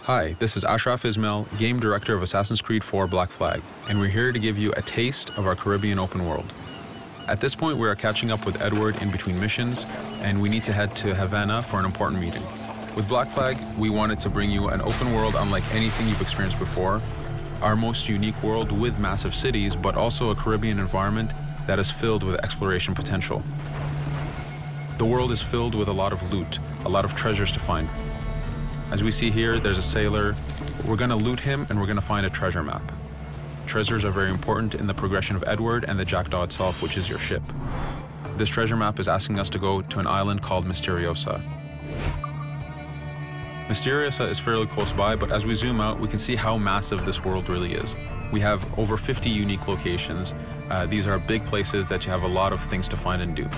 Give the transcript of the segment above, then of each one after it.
Hi, this is Ashraf Ismail, Game Director of Assassin's Creed 4 Black Flag, and we're here to give you a taste of our Caribbean open world. At this point, we are catching up with Edward in between missions, and we need to head to Havana for an important meeting. With Black Flag, we wanted to bring you an open world unlike anything you've experienced before, our most unique world with massive cities, but also a Caribbean environment that is filled with exploration potential. The world is filled with a lot of loot, a lot of treasures to find. As we see here, there's a sailor. We're going to loot him and we're going to find a treasure map. Treasures are very important in the progression of Edward and the Jackdaw itself, which is your ship. This treasure map is asking us to go to an island called Misteriosa. Misteriosa is fairly close by, but as we zoom out, we can see how massive this world really is. We have over 50 unique locations. These are big places that you have a lot of things to find and do.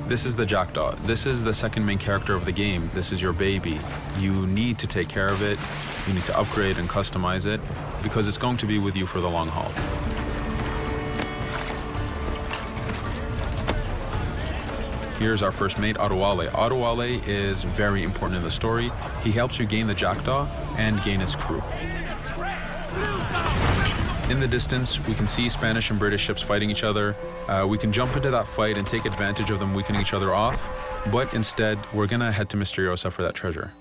This is the Jackdaw. This is the second main character of the game. This is your baby. You need to take care of it. You need to upgrade and customize it because it's going to be with you for the long haul. Here's our first mate, Adewale. Adewale is very important in the story. He helps you gain the Jackdaw and gain its crew. In the distance, we can see Spanish and British ships fighting each other. We can jump into that fight and take advantage of them weakening each other off, but instead, we're gonna head to Misteriosa for that treasure.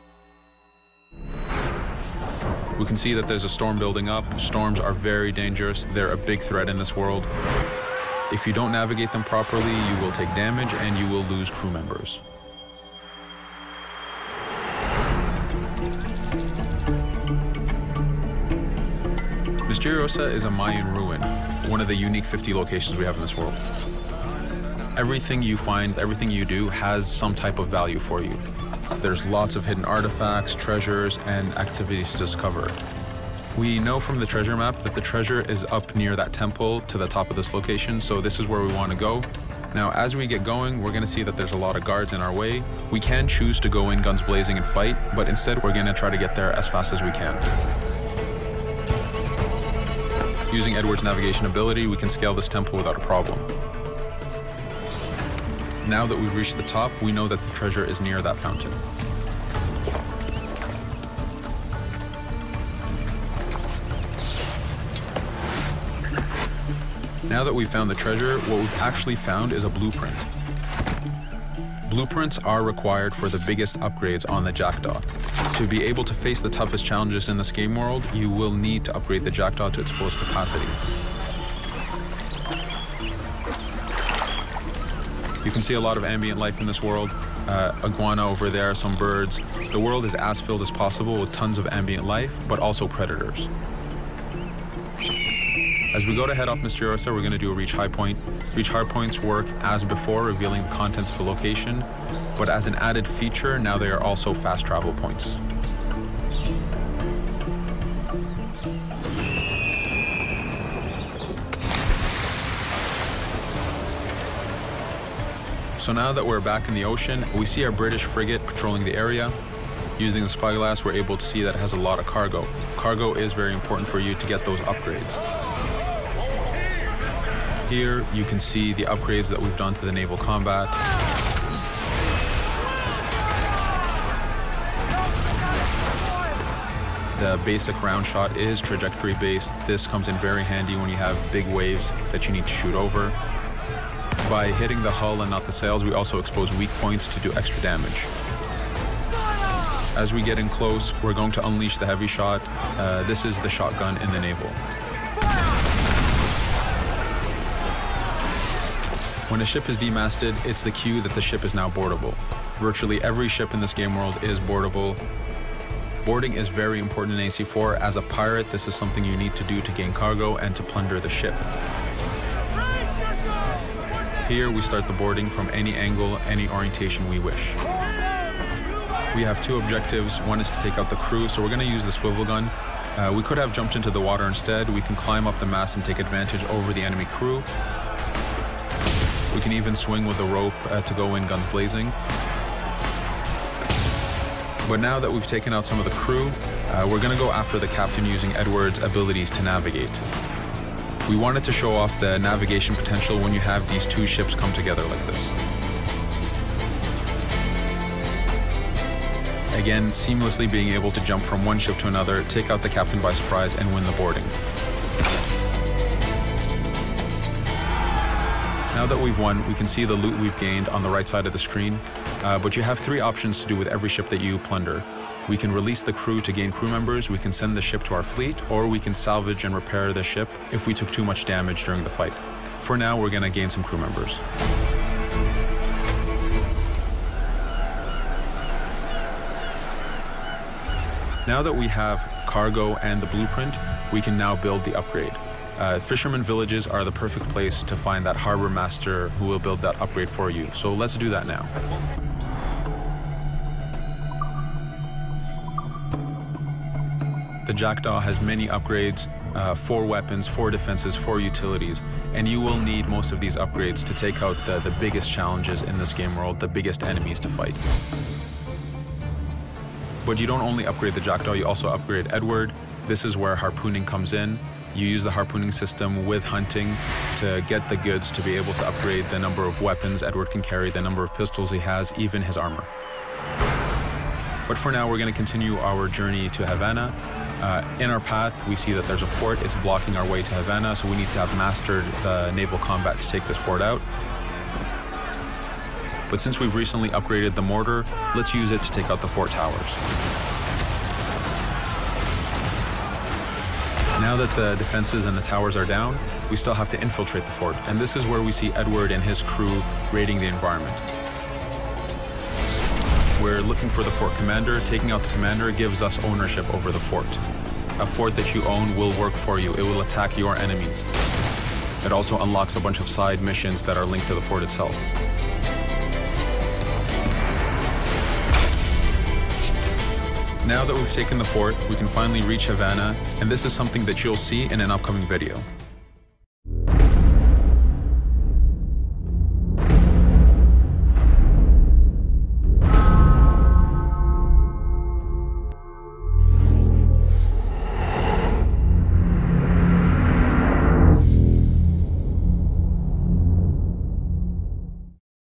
We can see that there's a storm building up. Storms are very dangerous. They're a big threat in this world. If you don't navigate them properly, you will take damage and you will lose crew members. Misteriosa is a Mayan ruin, one of the unique 50 locations we have in this world. Everything you find, everything you do has some type of value for you. There's lots of hidden artifacts, treasures, and activities to discover. We know from the treasure map that the treasure is up near that temple to the top of this location, so this is where we want to go. Now, as we get going, we're going to see that there's a lot of guards in our way. We can choose to go in guns blazing and fight, but instead we're going to try to get there as fast as we can. Using Edward's navigation ability, we can scale this temple without a problem. Now that we've reached the top, we know that the treasure is near that fountain. Now that we've found the treasure, what we've actually found is a blueprint. Blueprints are required for the biggest upgrades on the Jackdaw. To be able to face the toughest challenges in this game world, you will need to upgrade the Jackdaw to its fullest capacities. You can see a lot of ambient life in this world. Iguana over there, some birds. The world is as filled as possible with tons of ambient life, but also predators. As we go to head off Misteriosa, we're going to do a reach high point. Reach high points work as before, revealing the contents of a location, but as an added feature, now they are also fast travel points. So now that we're back in the ocean, we see a British frigate patrolling the area. Using the spyglass, we're able to see that it has a lot of cargo. Cargo is very important for you to get those upgrades. Here, you can see the upgrades that we've done to the naval combat. The basic round shot is trajectory-based. This comes in very handy when you have big waves that you need to shoot over. By hitting the hull and not the sails, we also expose weak points to do extra damage. As we get in close, we're going to unleash the heavy shot. This is the shotgun in the naval. When a ship is demasted, it's the cue that the ship is now boardable. Virtually every ship in this game world is boardable. Boarding is very important in AC4. As a pirate, this is something you need to do to gain cargo and to plunder the ship. Here, we start the boarding from any angle, any orientation we wish. We have two objectives. One is to take out the crew, so we're going to use the swivel gun. We could have jumped into the water instead. We can climb up the mast and take advantage over the enemy crew. We can even swing with the rope to go in guns blazing. But now that we've taken out some of the crew, we're going to go after the captain using Edward's abilities to navigate. We wanted to show off the navigation potential when you have these two ships come together like this. Again, seamlessly being able to jump from one ship to another, take out the captain by surprise, and win the boarding. Now that we've won, we can see the loot we've gained on the right side of the screen, but you have 3 options to do with every ship that you plunder. We can release the crew to gain crew members, we can send the ship to our fleet, or we can salvage and repair the ship if we took too much damage during the fight. For now, we're going to gain some crew members. Now that we have cargo and the blueprint, we can now build the upgrade. Fisherman villages are the perfect place to find that harbor master who will build that upgrade for you. So let's do that now. The Jackdaw has many upgrades, 4 weapons, 4 defenses, 4 utilities, and you will need most of these upgrades to take out the biggest challenges in this game world, the biggest enemies to fight. But you don't only upgrade the Jackdaw, you also upgrade Edward. This is where harpooning comes in. You use the harpooning system with hunting to get the goods to be able to upgrade the number of weapons Edward can carry, the number of pistols he has, even his armor. But for now, we're going to continue our journey to Havana. In our path, we see that there's a fort. It's blocking our way to Havana, so we need to have mastered the naval combat to take this fort out. But since we've recently upgraded the mortar, let's use it to take out the fort towers. Now that the defenses and the towers are down, we still have to infiltrate the fort, and this is where we see Edward and his crew raiding the environment. We're looking for the fort commander. Taking out the commander gives us ownership over the fort. A fort that you own will work for you. It will attack your enemies. It also unlocks a bunch of side missions that are linked to the fort itself. Now that we've taken the fort, we can finally reach Havana, and this is something that you'll see in an upcoming video.